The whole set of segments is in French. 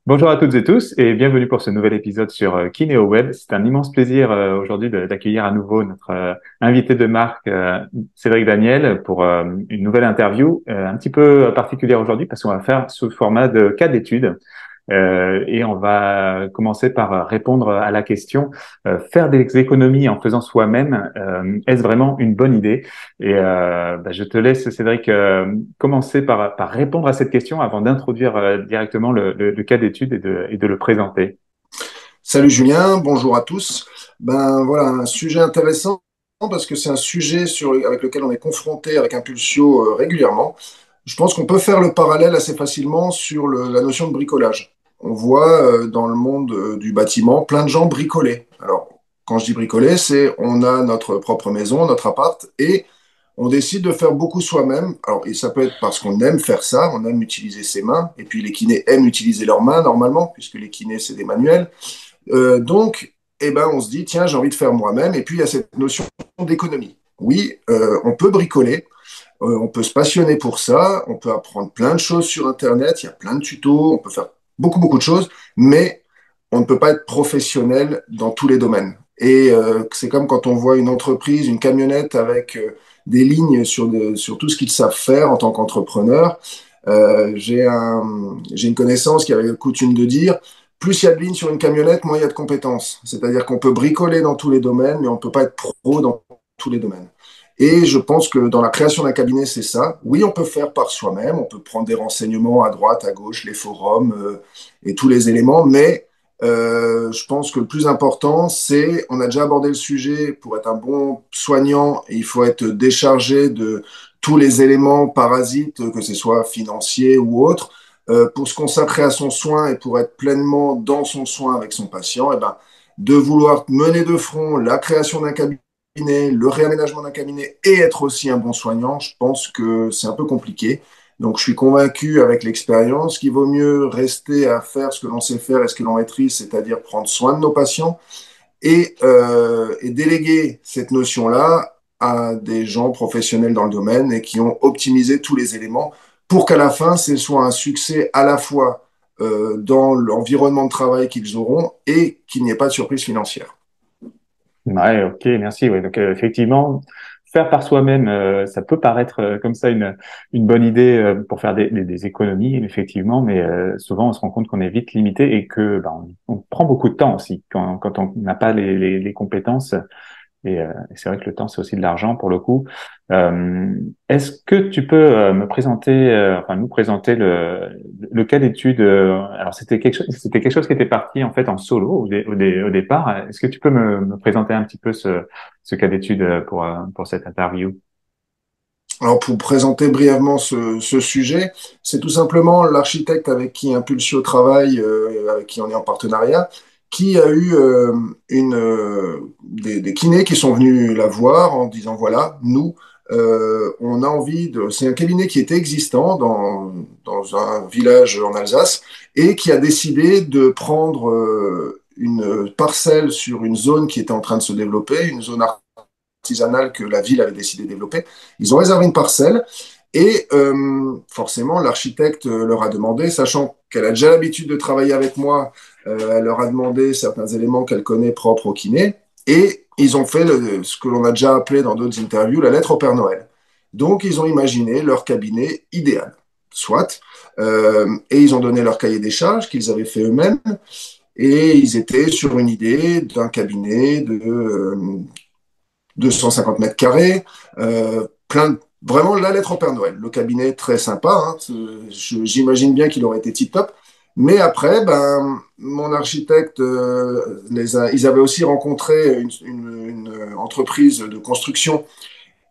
Bonjour à toutes et tous et bienvenue pour ce nouvel épisode sur Kineo Web. C'est un immense plaisir aujourd'hui d'accueillir à nouveau notre invité de marque Cédric Daniel pour une nouvelle interview un petit peu particulière aujourd'hui parce qu'on va faire sous format de cas d'étude. Et on va commencer par répondre à la question faire des économies en faisant soi-même, est-ce vraiment une bonne idée? Et je te laisse, Cédric, commencer par répondre à cette question avant d'introduire directement le cas d'étude et de le présenter. Salut Julien, bonjour à tous. Ben voilà, un sujet intéressant parce que c'est un sujet avec lequel on est confronté avec Impulsio régulièrement. Je pense qu'on peut faire le parallèle assez facilement sur la notion de bricolage. On voit dans le monde du bâtiment plein de gens bricoler. Alors, quand je dis bricoler, c'est on a notre propre maison, notre appart, et on décide de faire beaucoup soi-même. Alors, et ça peut être parce qu'on aime faire ça, on aime utiliser ses mains, et puis les kinés aiment utiliser leurs mains normalement, puisque les kinés, c'est des manuels. Donc, eh ben, on se dit, tiens, j'ai envie de faire moi-même. Et puis, il y a cette notion d'économie. Oui, on peut bricoler, on peut se passionner pour ça, on peut apprendre plein de choses sur Internet, il y a plein de tutos, on peut faire beaucoup de choses, mais on ne peut pas être professionnel dans tous les domaines. Et c'est comme quand on voit une entreprise, une camionnette avec des lignes sur tout ce qu'ils savent faire en tant qu'entrepreneur. J'ai une connaissance qui avait coutume de dire, plus il y a de lignes sur une camionnette, moins il y a de compétences. C'est-à-dire qu'on peut bricoler dans tous les domaines, mais on ne peut pas être pro dans tous les domaines. Et je pense que dans la création d'un cabinet, c'est ça. Oui, on peut faire par soi-même, on peut prendre des renseignements à droite, à gauche, les forums et tous les éléments, mais je pense que le plus important, c'est, on a déjà abordé le sujet, pour être un bon soignant, il faut être déchargé de tous les éléments parasites, que ce soit financiers ou autres. Pour se consacrer à son soin et pour être pleinement dans son soin avec son patient, eh ben, de vouloir mener de front la création d'un cabinet, le réaménagement d'un cabinet et être aussi un bon soignant, je pense que c'est un peu compliqué. Donc, je suis convaincu avec l'expérience qu'il vaut mieux rester à faire ce que l'on sait faire et ce que l'on maîtrise, c'est-à-dire prendre soin de nos patients et déléguer cette notion-là à des gens professionnels dans le domaine et qui ont optimisé tous les éléments pour qu'à la fin, ce soit un succès à la fois dans l'environnement de travail qu'ils auront et qu'il n'y ait pas de surprise financière. Ouais, ok, merci. Ouais, donc effectivement, faire par soi-même, ça peut paraître comme ça une bonne idée pour faire des économies, effectivement, mais souvent on se rend compte qu'on est vite limité et que on prend beaucoup de temps aussi quand on n'a pas les compétences. Et c'est vrai que le temps, c'est aussi de l'argent pour le coup. Euh, Est-ce que tu peux me présenter, enfin nous présenter le cas d'étude alors c'était quelque chose qui était parti en fait en solo au départ. Est-ce que tu peux me présenter un petit peu ce cas d'étude pour cette interview? Alors, pour présenter brièvement ce sujet, c'est tout simplement l'architecte avec qui Impulsio travaille, avec qui on est en partenariat, qui a eu des kinés qui sont venus la voir en disant, voilà, nous, on a envie de... C'est un cabinet qui était existant dans un village en Alsace et qui a décidé de prendre une parcelle sur une zone qui était en train de se développer, une zone artisanale que la ville avait décidé de développer. Ils ont réservé une parcelle et forcément, l'architecte leur a demandé, sachant qu'elle a déjà l'habitude de travailler avec moi, elle leur a demandé certains éléments qu'elle connaît propres au kiné et ils ont fait ce que l'on a déjà appelé dans d'autres interviews la lettre au Père Noël. Donc, ils ont imaginé leur cabinet idéal, soit, et ils ont donné leur cahier des charges qu'ils avaient fait eux-mêmes. Et ils étaient sur une idée d'un cabinet de 250 mètres carrés, vraiment la lettre au Père Noël. Le cabinet très sympa, hein, j'imagine bien qu'il aurait été tip top. Mais après, ben, mon architecte, ils avaient aussi rencontré une entreprise de construction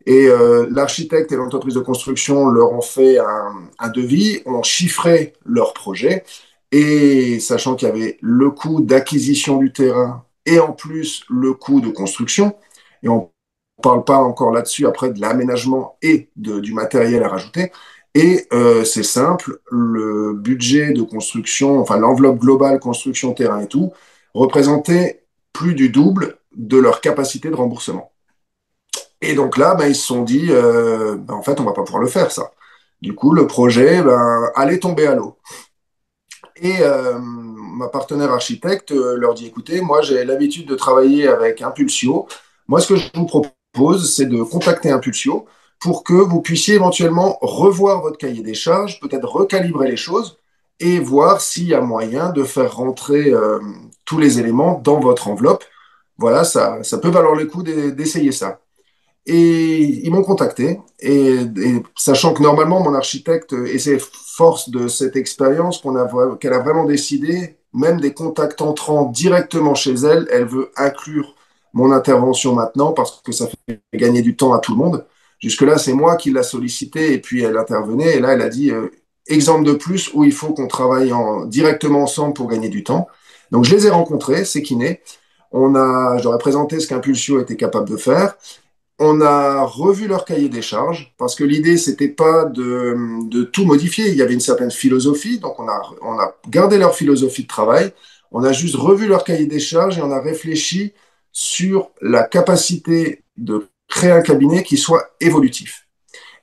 et l'architecte et l'entreprise de construction leur ont fait un devis, ont chiffré leur projet et sachant qu'il y avait le coût d'acquisition du terrain et en plus le coût de construction, et on ne parle pas encore là-dessus après de l'aménagement et du matériel à rajouter. Et c'est simple, le budget de construction, enfin l'enveloppe globale construction, terrain et tout, représentait plus du double de leur capacité de remboursement. Et donc là, ben, ils se sont dit, ben, en fait, on va pas pouvoir le faire, ça. Du coup, le projet ben, allait tomber à l'eau. Et ma partenaire architecte leur dit, écoutez, moi j'ai l'habitude de travailler avec Impulsio. Moi, ce que je vous propose, c'est de contacter Impulsio pour que vous puissiez éventuellement revoir votre cahier des charges, peut-être recalibrer les choses et voir s'il y a moyen de faire rentrer tous les éléments dans votre enveloppe. Voilà, ça peut valoir le coup d'essayer ça. Et ils m'ont contacté. Et sachant que normalement, mon architecte, et c'est force de cette expérience qu'elle a vraiment décidé, même des contacts entrants directement chez elle, elle veut inclure mon intervention maintenant parce que ça fait gagner du temps à tout le monde. Jusque-là, c'est moi qui l'a sollicité et puis elle intervenait. Et là, elle a dit, exemple de plus où il faut qu'on travaille directement ensemble pour gagner du temps. Donc, je les ai rencontrés, ces kinés. Je leur ai présenté ce qu'Impulsio était capable de faire. On a revu leur cahier des charges parce que l'idée, c'était pas de tout modifier. Il y avait une certaine philosophie, donc on a gardé leur philosophie de travail. On a juste revu leur cahier des charges et on a réfléchi sur la capacité de créer un cabinet qui soit évolutif.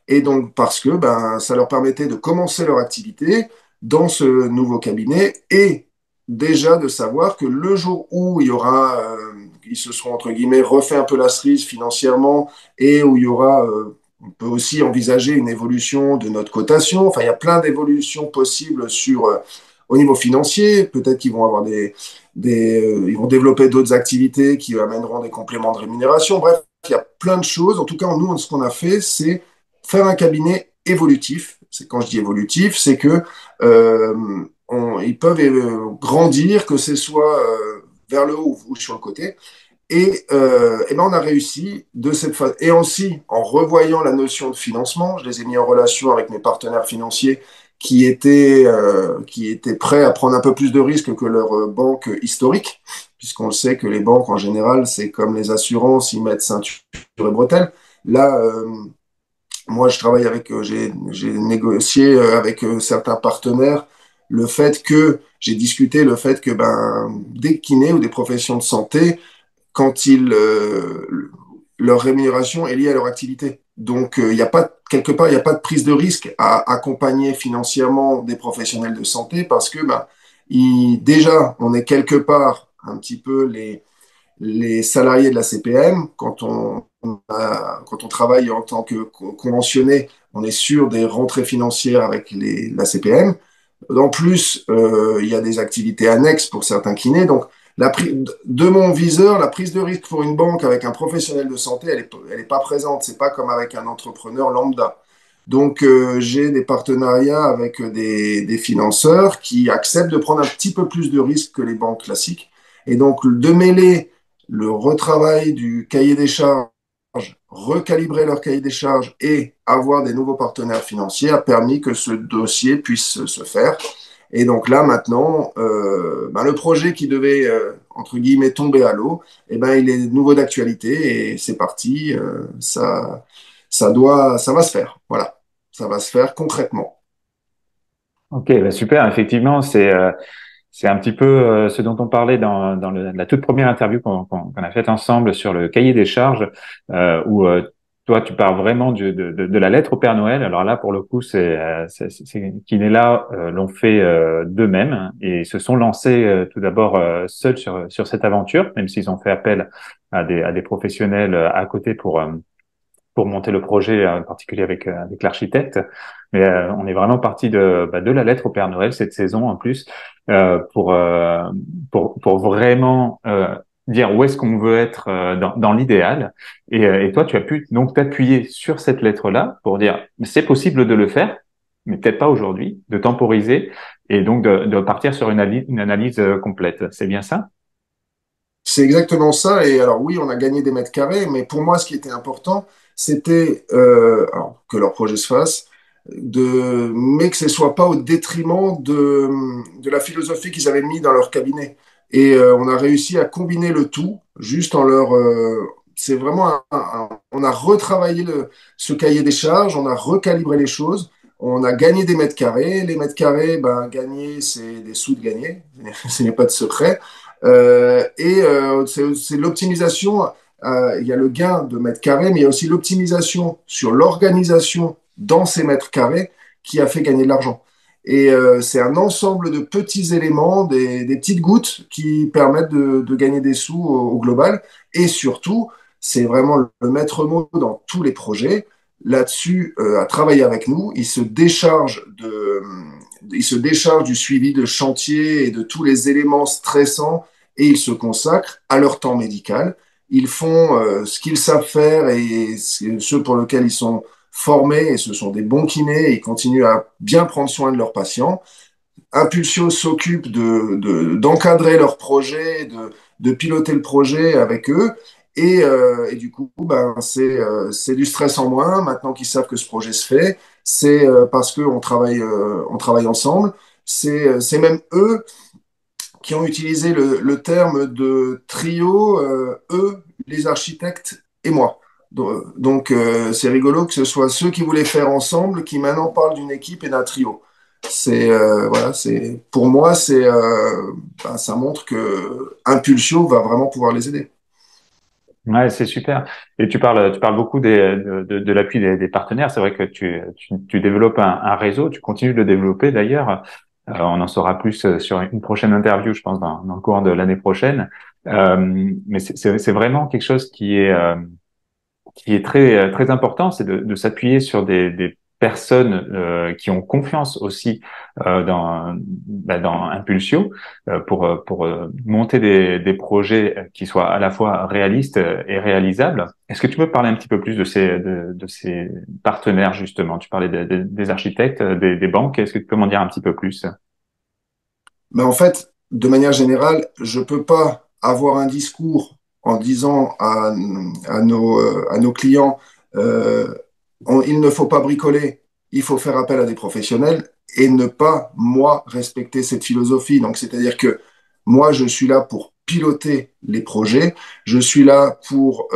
Et donc, parce que ça leur permettait de commencer leur activité dans ce nouveau cabinet et déjà de savoir que le jour où il y aura, ils se seront entre guillemets refait un peu la cerise financièrement et où il y aura, on peut aussi envisager une évolution de notre cotation. Enfin, il y a plein d'évolutions possibles au niveau financier. Peut-être qu'ils vont avoir ils vont développer d'autres activités qui amèneront des compléments de rémunération. Bref, il y a plein de choses. En tout cas, nous, ce qu'on a fait, c'est faire un cabinet évolutif. C'est quand je dis évolutif, c'est que ils peuvent grandir, que ce soit vers le haut ou sur le côté. Et ben on a réussi de cette façon. Et aussi, en revoyant la notion de financement, je les ai mis en relation avec mes partenaires financiers qui étaient prêts à prendre un peu plus de risques que leur banque historique, puisqu'on le sait que les banques, en général, c'est comme les assurances, ils mettent ceinture et bretelles. Là, moi, j'ai négocié avec certains partenaires j'ai discuté le fait que des kinés ou des professions de santé, quand leur rémunération est liée à leur activité. Donc, il n'y a pas, quelque part, il n'y a pas de prise de risque à accompagner financièrement des professionnels de santé parce que déjà, on est quelque part un petit peu les salariés de la CPM, quand on travaille en tant que conventionné, on est sûr des rentrées financières avec la CPM. En plus, il y a des activités annexes pour certains kinés. Donc, de mon viseur, la prise de risque pour une banque avec un professionnel de santé, elle est pas présente. C'est pas comme avec un entrepreneur lambda. Donc, j'ai des partenariats avec des financeurs qui acceptent de prendre un petit peu plus de risques que les banques classiques. Et donc, de mêler le retravail du cahier des charges, recalibrer leur cahier des charges et avoir des nouveaux partenaires financiers a permis que ce dossier puisse se faire. Et donc là, maintenant, le projet qui devait, entre guillemets, tomber à l'eau, il est de nouveau d'actualité et c'est parti. Ça va se faire. Voilà. Ça va se faire concrètement. Ok, bah super. Effectivement, c'est un petit peu ce dont on parlait dans la toute première interview qu'on a faite ensemble sur le cahier des charges, où toi, tu pars vraiment de la lettre au Père Noël. Alors là, pour le coup, Kinéla l'ont fait d'eux-mêmes hein, et se sont lancés tout d'abord seuls sur cette aventure, même s'ils ont fait appel à des professionnels à côté pour monter le projet, en particulier avec l'architecte. Mais on est vraiment parti de la lettre au Père Noël cette saison en plus pour vraiment dire où est-ce qu'on veut être dans l'idéal. Et toi, tu as pu donc t'appuyer sur cette lettre-là pour dire c'est possible de le faire, mais peut-être pas aujourd'hui, de temporiser et donc de partir sur une analyse complète. C'est bien ça? C'est exactement ça. Et alors oui, on a gagné des mètres carrés, mais pour moi, ce qui était important, c'était alors, que leur projet se fasse, mais que ce soit pas au détriment de la philosophie qu'ils avaient mis dans leur cabinet. Et on a réussi à combiner le tout, juste en leur... c'est vraiment on a retravaillé ce cahier des charges, on a recalibré les choses, on a gagné des mètres carrés. Les mètres carrés, gagner, c'est des sous de gagner, ce n'est pas de secret. C'est l'optimisation. Il y a le gain de mètres carrés, mais il y a aussi l'optimisation sur l'organisation dans ces mètres carrés qui a fait gagner de l'argent. Et c'est un ensemble de petits éléments, des petites gouttes qui permettent de gagner des sous au global. Et surtout, c'est vraiment le maître mot dans tous les projets. Là-dessus, à travailler avec nous, il se décharge du suivi de chantier et de tous les éléments stressants et ils se consacrent à leur temps médical. Ils font ce qu'ils savent faire et ce pour lequel ils sont formés et ce sont des bons kinés et ils continuent à bien prendre soin de leurs patients. Impulsio s'occupe d'encadrer leur projet, de piloter le projet avec eux. Et du coup, ben, c'est du stress en moins. Maintenant qu'ils savent que ce projet se fait, c'est parce on travaille ensemble. C'est même eux qui ont utilisé le terme de trio, eux, les architectes et moi. Donc, c'est rigolo que ce soit ceux qui voulaient faire ensemble qui maintenant parlent d'une équipe et d'un trio. Voilà, c'est pour moi, ben, ça montre que Impulsio va vraiment pouvoir les aider. Ouais, c'est super. Et tu parles beaucoup de l'appui des partenaires. C'est vrai que tu développes un réseau, tu continues de le développer d'ailleurs. On en saura plus sur une prochaine interview, je pense, dans le cours de l'année prochaine. Mais c'est vraiment quelque chose qui est très important, c'est de s'appuyer sur des personnes qui ont confiance aussi dans Impulsio pour monter des projets qui soient à la fois réalistes et réalisables. Est-ce que tu peux parler un petit peu plus de ces partenaires justement? Tu parlais des architectes, des banques. Est-ce que tu peux m'en dire un petit peu plus? Mais en fait, de manière générale, je ne peux pas avoir un discours en disant à nos clients, euh, il ne faut pas bricoler, il faut faire appel à des professionnels et ne pas, moi, respecter cette philosophie. Donc, c'est-à-dire que moi, je suis là pour piloter les projets, je suis là pour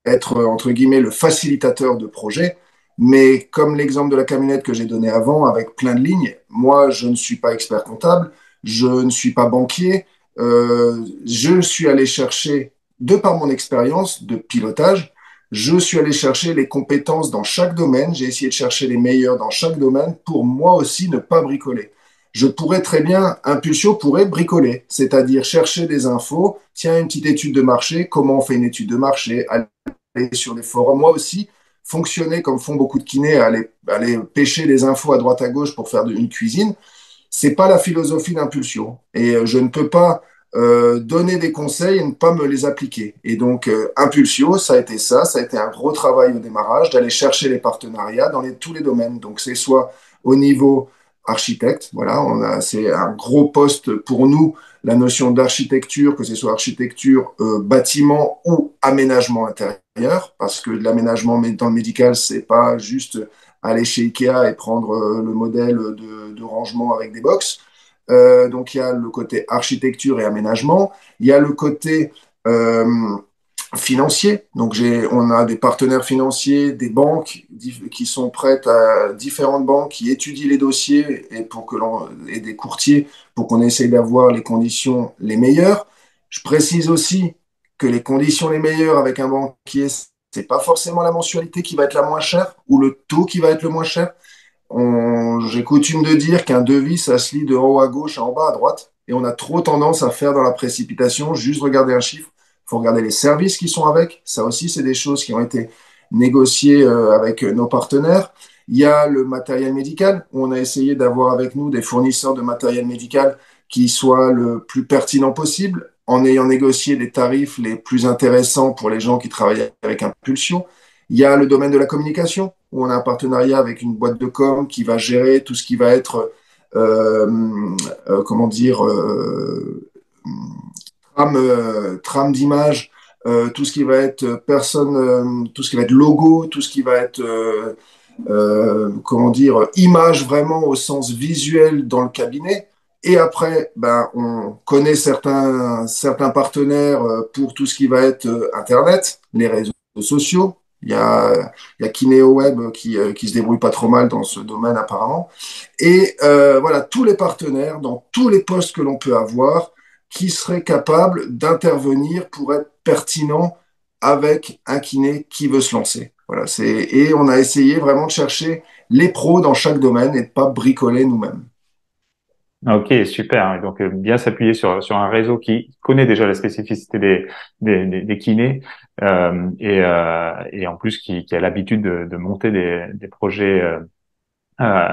être, entre guillemets, le facilitateur de projets. Mais comme l'exemple de la camionnette que j'ai donné avant, avec plein de lignes, moi, je ne suis pas expert comptable, je ne suis pas banquier. Je suis allé chercher, de par mon expérience de pilotage, je suis allé chercher les compétences dans chaque domaine. J'ai essayé de chercher les meilleurs dans chaque domaine pour moi aussi ne pas bricoler. Je pourrais très bien, Impulsio pourrait bricoler, c'est-à-dire chercher des infos. Tiens, une petite étude de marché, comment on fait une étude de marché, aller sur les forums. Moi aussi, fonctionner comme font beaucoup de kinés, aller pêcher des infos à droite à gauche pour faire une cuisine, c'est pas la philosophie d'Impulsio. Et je ne peux pas donner des conseils et ne pas me les appliquer. Et donc, Impulsio, ça a été ça, ça a été un gros travail au démarrage, d'aller chercher les partenariats dans tous les domaines. Donc, c'est soit au niveau architecte, voilà, c'est un gros poste pour nous, la notion d'architecture, que ce soit architecture, bâtiment ou aménagement intérieur, parce que l'aménagement dans le médical, c'est pas juste aller chez Ikea et prendre le modèle de rangement avec des box. Donc il y a le côté architecture et aménagement. Il y a le côté financier. Donc on a des partenaires financiers, des banques qui sont prêtes à différentes banques qui étudient les dossiers et des courtiers pour qu'on essaye d'avoir les conditions les meilleures. Je précise aussi que les conditions les meilleures avec un banquier, c'est pas forcément la mensualité qui va être la moins chère ou le taux qui va être le moins cher. J'ai coutume de dire qu'un devis, ça se lit de en haut à gauche à en bas à droite. Et on a trop tendance à faire dans la précipitation, juste regarder un chiffre. Il faut regarder les services qui sont avec. Ça aussi, c'est des choses qui ont été négociées avec nos partenaires. Il y a le matériel médical, où on a essayé d'avoir avec nous des fournisseurs de matériel médical qui soient le plus pertinent possible, en ayant négocié des tarifs les plus intéressants pour les gens qui travaillent avec Impulsion. Il y a le domaine de la communication, où on a un partenariat avec une boîte de com qui va gérer tout ce qui va être, comment dire, trame d'image, tout ce qui va être tout ce qui va être logo, tout ce qui va être, comment dire, image vraiment au sens visuel dans le cabinet. Et après, ben, on connaît certains partenaires pour tout ce qui va être Internet, les réseaux sociaux. Il y a KineoWeb qui se débrouille pas trop mal dans ce domaine apparemment. Et voilà, tous les partenaires dans tous les postes que l'on peut avoir qui seraient capables d'intervenir pour être pertinents avec un kiné qui veut se lancer. Voilà, et on a essayé vraiment de chercher les pros dans chaque domaine et de pas bricoler nous-mêmes. Ok, super. Donc, bien s'appuyer sur un réseau qui connaît déjà la spécificité des kinés et en plus qui a l'habitude de monter des projets euh,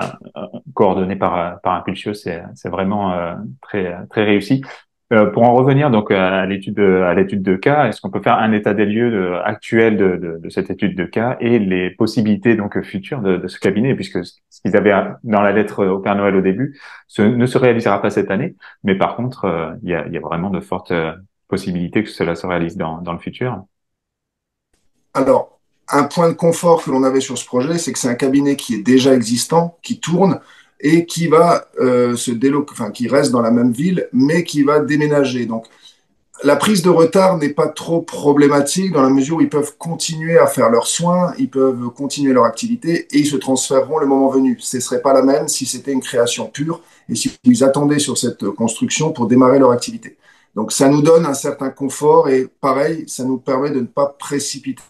coordonné par Impulsio, c'est vraiment très réussi. Pour en revenir donc à l'étude de cas, est-ce qu'on peut faire un état des lieux actuel de cette étude de cas et les possibilités donc futures de ce cabinet, puisque ce qu'ils avaient dans la lettre au Père Noël au début ne se réalisera pas cette année, mais par contre il y a vraiment de fortes possibilités que cela se réalise dans le futur. Alors, un point de confort que l'on avait sur ce projet, c'est que c'est un cabinet qui est déjà existant, qui tourne et qui va enfin, qui reste dans la même ville, mais qui va déménager. Donc, la prise de retard n'est pas trop problématique dans la mesure où ils peuvent continuer à faire leurs soins, ils peuvent continuer leur activité et ils se transféreront le moment venu. Ce ne serait pas la même si c'était une création pure et si ils attendaient sur cette construction pour démarrer leur activité. Donc ça nous donne un certain confort et pareil, ça nous permet de ne pas précipiter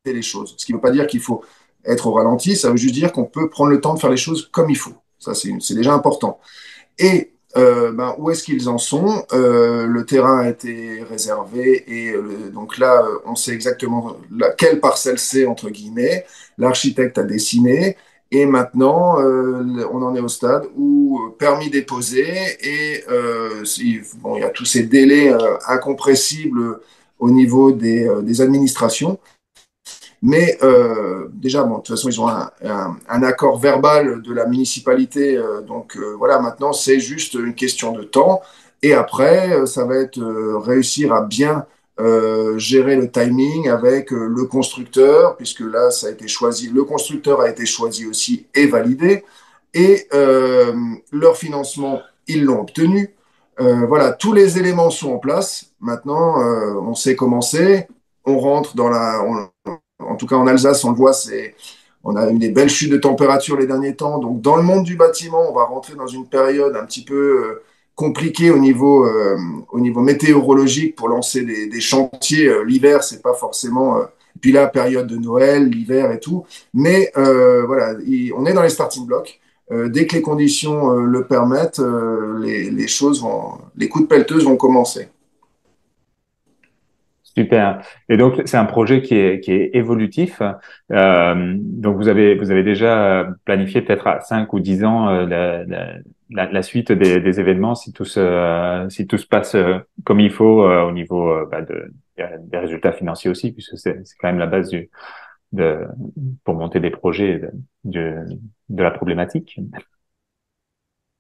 les choses. Ce qui ne veut pas dire qu'il faut être au ralenti, ça veut juste dire qu'on peut prendre le temps de faire les choses comme il faut. Ça, c'est déjà important. Et où est-ce qu'ils en sont? Le terrain a été réservé et donc là, on sait exactement quelle parcelle c'est, entre guillemets. L'architecte a dessiné et maintenant, on en est au stade où permis déposé et bon, il y a tous ces délais incompressibles au niveau des administrations. Mais déjà, bon, de toute façon, ils ont un accord verbal de la municipalité. Donc voilà, maintenant, c'est juste une question de temps. Et après, ça va être réussir à bien gérer le timing avec le constructeur, puisque là, ça a été choisi. Le constructeur a été choisi aussi et validé. Et leur financement, ils l'ont obtenu. Voilà, tous les éléments sont en place. Maintenant, on sait comment c'est. On rentre dans en tout cas, en Alsace, on le voit, on a eu des belles chutes de température les derniers temps. Donc, dans le monde du bâtiment, on va rentrer dans une période un petit peu compliquée au niveau météorologique pour lancer des chantiers. L'hiver, c'est pas forcément. Puis là, période de Noël, l'hiver et tout. Mais voilà, on est dans les starting blocks. Dès que les conditions le permettent, les coups de pelleteuse vont commencer. Super. Et donc, c'est un projet qui est évolutif. Donc, vous avez déjà planifié peut-être à 5 ou 10 ans la suite des événements si tout se passe comme il faut au niveau des résultats financiers aussi, puisque c'est quand même la base de, pour monter des projets de la problématique.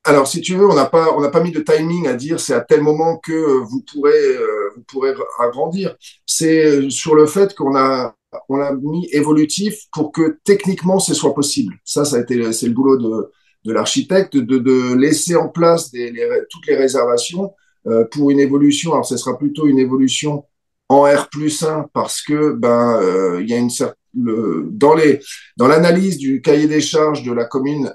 Alors, si tu veux, on n'a pas mis de timing à dire c'est à tel moment que vous pourrez agrandir. C'est sur le fait on a mis évolutif pour que techniquement ce soit possible. Ça a été, c'est le boulot de l'architecte de laisser en place toutes les réservations pour une évolution. Alors, ce sera plutôt une évolution en R+1 parce que il y a une certaine dans l'analyse du cahier des charges de la commune,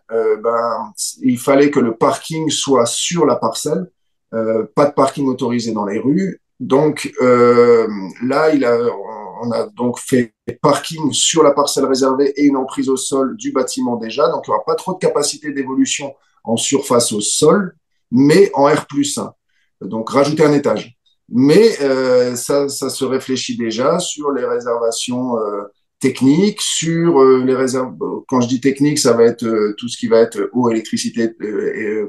il fallait que le parking soit sur la parcelle, pas de parking autorisé dans les rues. Donc là, on a donc fait parking sur la parcelle réservée et une emprise au sol du bâtiment déjà. Donc il n'y aura pas trop de capacité d'évolution en surface au sol, mais en R+1. Donc rajouter un étage. Mais ça se réfléchit déjà sur les réservations techniques, sur les réserves. Quand je dis technique, ça va être tout ce qui va être eau, électricité,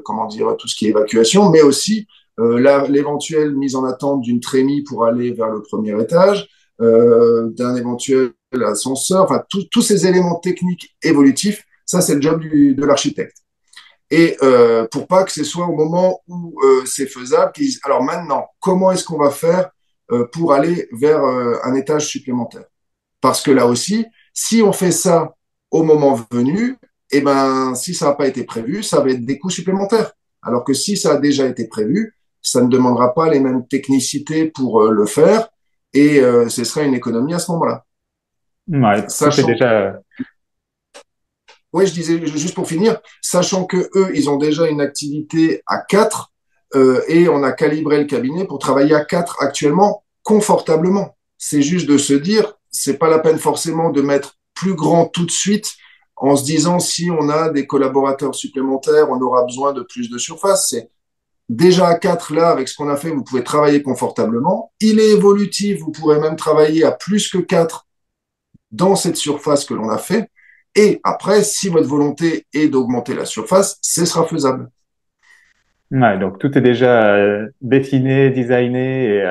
comment dire, tout ce qui est évacuation, mais aussi l'éventuelle mise en attente d'une trémie pour aller vers le premier étage, d'un éventuel ascenseur, enfin tous ces éléments techniques évolutifs, ça c'est le job de l'architecte. Et pour pas que ce soit au moment où c'est faisable, qu'ils disent alors maintenant, comment est-ce qu'on va faire pour aller vers un étage supplémentaire? Parce que là aussi, si on fait ça au moment venu, eh ben, si ça n'a pas été prévu, ça va être des coûts supplémentaires. Alors que si ça a déjà été prévu, ça ne demandera pas les mêmes technicités pour le faire et ce serait une économie à ce moment-là. Ouais, tout est Sachant, déjà. oui, je disais juste pour finir, sachant que eux, ils ont déjà une activité à 4 et on a calibré le cabinet pour travailler à 4 actuellement confortablement. C'est juste de se dire, c'est pas la peine forcément de mettre plus grand tout de suite en se disant si on a des collaborateurs supplémentaires, on aura besoin de plus de surface. C'est déjà à 4 là, avec ce qu'on a fait, vous pouvez travailler confortablement. Il est évolutif, vous pourrez même travailler à plus que 4 dans cette surface que l'on a fait. Et après, si votre volonté est d'augmenter la surface, ce sera faisable. Ouais, donc tout est déjà dessiné, designé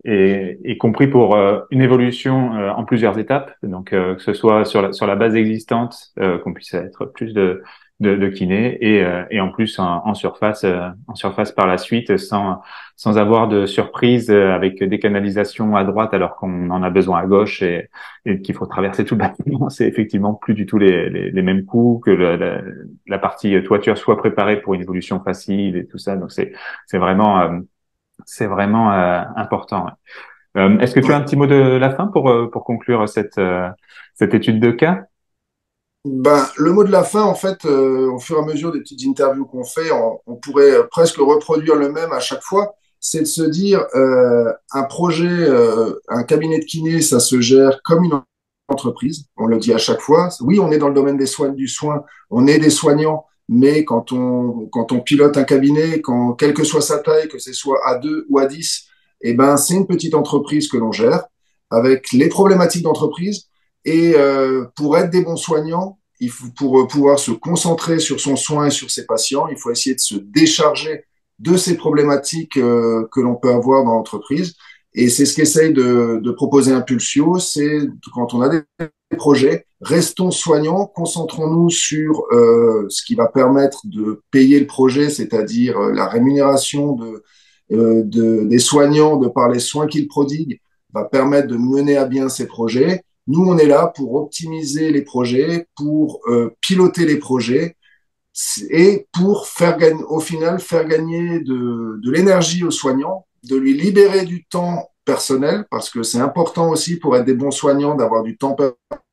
et compris pour une évolution en plusieurs étapes. Donc que ce soit sur la base existante, qu'on puisse être plus de kinés et en plus en surface par la suite sans avoir de surprise avec des canalisations à droite alors qu'on en a besoin à gauche et qu'il faut traverser tout le bâtiment. C'est effectivement plus du tout les mêmes coûts que la partie toiture soit préparée pour une évolution facile et tout ça. Donc c'est vraiment important. Ouais. Est-ce que tu as Ouais. un petit mot de la fin pour conclure cette étude de cas? Ben, le mot de la fin, en fait, au fur et à mesure des petites interviews qu'on fait, on pourrait presque reproduire le même à chaque fois. C'est de se dire, un projet, un cabinet de kiné, ça se gère comme une entreprise. On le dit à chaque fois. Oui, on est dans le domaine des soins, du soin, on est des soignants, mais quand on pilote un cabinet, quelle que soit sa taille, que ce soit à 2 ou à 10, eh ben, c'est une petite entreprise que l'on gère avec les problématiques d'entreprise. Et pour être des bons soignants, pour pouvoir se concentrer sur son soin et sur ses patients, il faut essayer de se décharger de ces problématiques que l'on peut avoir dans l'entreprise. Et c'est ce qu'essaye de proposer Impulsio, c'est quand on a des projets, restons soignants, concentrons-nous sur ce qui va permettre de payer le projet, c'est-à-dire la rémunération des soignants de par les soins qu'ils prodiguent, va permettre de mener à bien ces projets. Nous, on est là pour optimiser les projets, pour piloter les projets et pour faire gagner, au final, faire gagner de l'énergie aux soignants, de lui libérer du temps personnel, parce que c'est important aussi pour être des bons soignants d'avoir du temps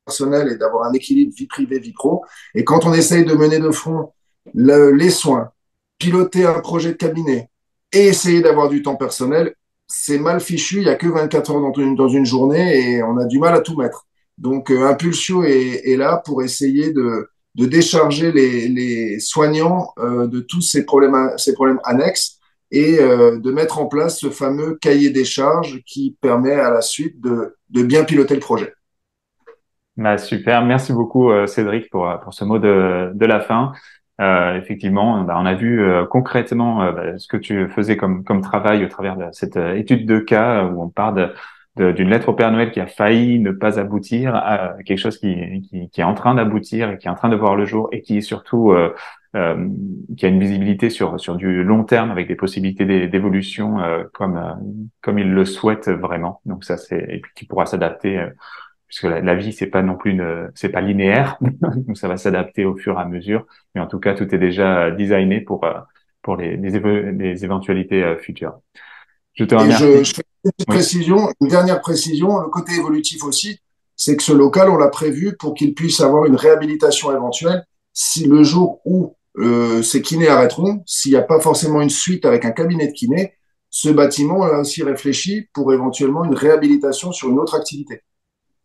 personnel et d'avoir un équilibre vie privée, vie pro. Et quand on essaye de mener de front les soins, piloter un projet de cabinet et essayer d'avoir du temps personnel, c'est mal fichu. Il n'y a que 24 heures dans une journée et on a du mal à tout mettre. Donc, Impulsio est là pour essayer de décharger les soignants de tous ces problèmes annexes et de mettre en place ce fameux cahier des charges qui permet à la suite de bien piloter le projet. Bah, super, merci beaucoup Cédric pour ce mot de la fin. Effectivement, bah, on a vu concrètement bah, ce que tu faisais comme travail au travers de cette étude de cas où on part d'une lettre au Père Noël qui a failli ne pas aboutir à quelque chose qui est en train d'aboutir et qui est en train de voir le jour et qui est surtout qui a une visibilité sur du long terme avec des possibilités d'évolution comme il le souhaite vraiment. Donc ça c'est et puis qui pourra s'adapter puisque la vie c'est pas non plus c'est pas linéaire, donc ça va s'adapter au fur et à mesure. Mais en tout cas, tout est déjà designé pour les éventualités futures. Je te Et remercie. je fais une petite Oui. précision, une dernière précision, le côté évolutif aussi, c'est que ce local, on l'a prévu pour qu'il puisse avoir une réhabilitation éventuelle si le jour où ces kinés arrêteront, s'il n'y a pas forcément une suite avec un cabinet de kiné, ce bâtiment, on l'a aussi réfléchi pour éventuellement une réhabilitation sur une autre activité.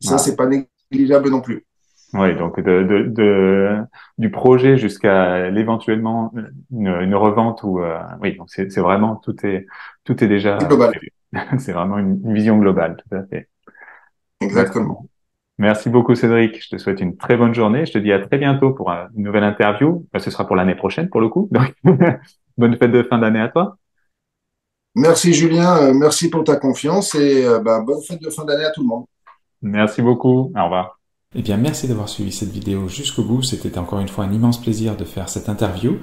Ça, Voilà. c'est pas négligeable non plus. Oui, donc du projet jusqu'à l'éventuellement une revente ou oui, donc c'est vraiment tout est déjà Global. prévu. C'est vraiment une vision globale, tout à fait. Bah, Exactement. merci beaucoup Cédric. Je te souhaite une très bonne journée. Je te dis à très bientôt pour une nouvelle interview. Bah, ce sera pour l'année prochaine pour le coup. Donc, bonne fête de fin d'année à toi. Merci Julien, merci pour ta confiance et bah, bonne fête de fin d'année à tout le monde. Merci beaucoup. Au revoir. Eh bien, merci d'avoir suivi cette vidéo jusqu'au bout. C'était encore une fois un immense plaisir de faire cette interview.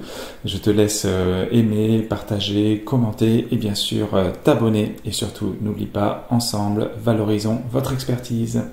Je te laisse aimer, partager, commenter et bien sûr t'abonner. Et surtout, n'oublie pas, ensemble, valorisons votre expertise.